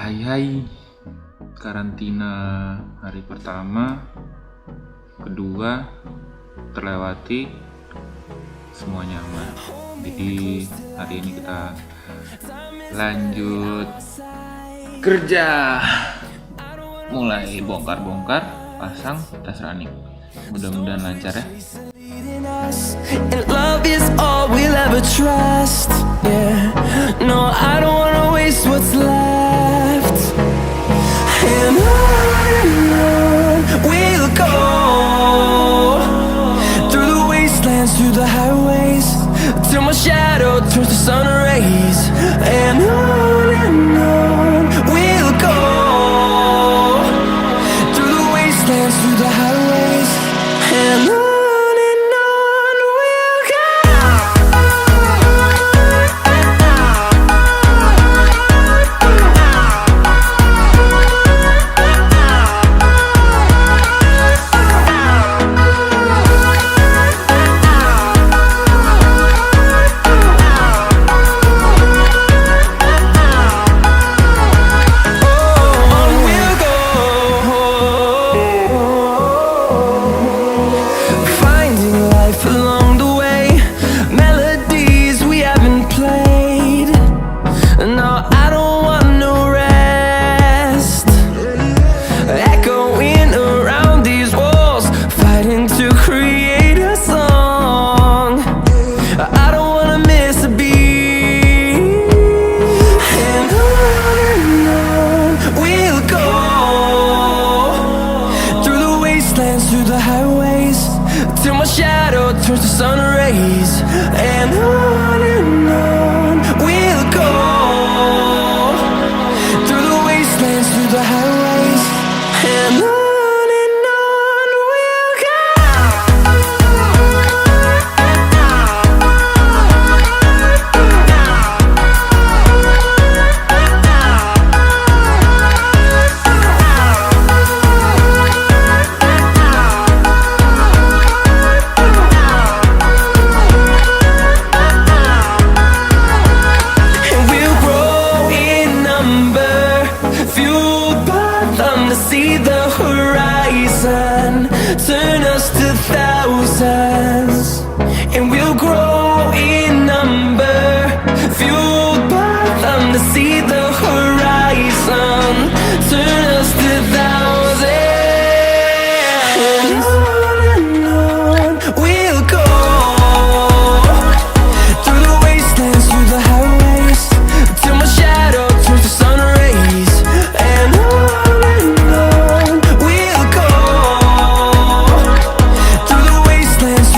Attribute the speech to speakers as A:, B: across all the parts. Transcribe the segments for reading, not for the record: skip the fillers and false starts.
A: Hai karantina hari pertama, kedua terlewati, semuanya aman. Jadi hari ini kita lanjut kerja, mulai bongkar-bongkar, pasang tas running. Mudah-mudahan lancar ya.
B: And love is all we'll ever trust. Yeah, no, I don't wanna waste what's left. And on we'll go, through the wastelands, through the highways, till my shadow turns to sun rays. And on we'll go, through the wastelands, through the highways, and on. Through the highways, till my shadow turns to sun rays. And on we'll go, through the wastelands, through the highways, and on. See the horizon, turn us to thousands, and we'll grow in number, fueled by them to see the horizon, turn us to thousands, and on we'll go, through the wastelands, through the highways, till my shadow turns to sun rays, and on. We'll go through the wastelands.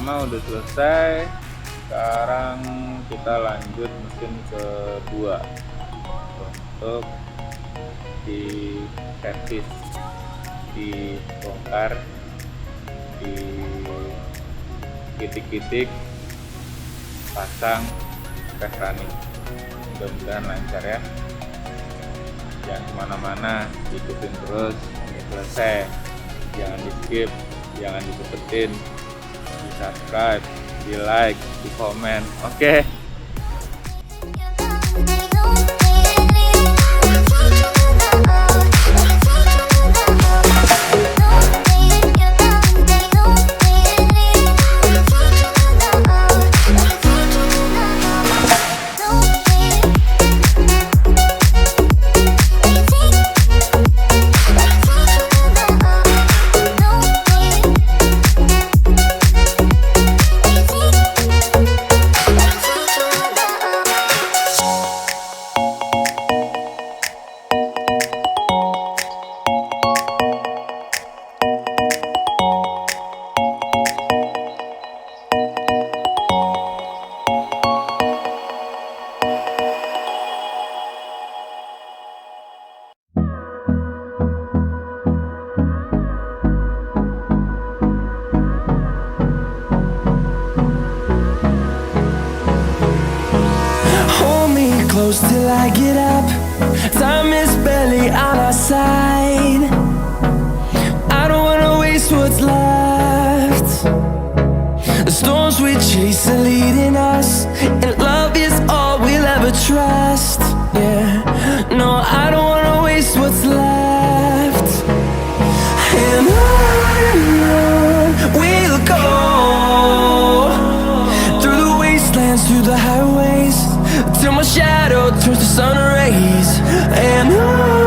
A: pertama udah selesai. Sekarang kita lanjut mesin kedua untuk di servis, dibongkar di titik-titik, pasang tes running. Mudah-mudahan lancar ya, jangan kemana-mana, ikutin terus sampai selesai, jangan di skip, jangan dicepetin, di subscribe, di like, di komen, oke?
B: Close till I get up. Time is barely on our side. I don't wanna waste what's left. The storms we chase are leading us, and love is all we'll ever trust. Yeah, no, I don't wanna waste what's left. And on we'll go, through the wastelands, through the highways, till my shadow turns to sun rays. And on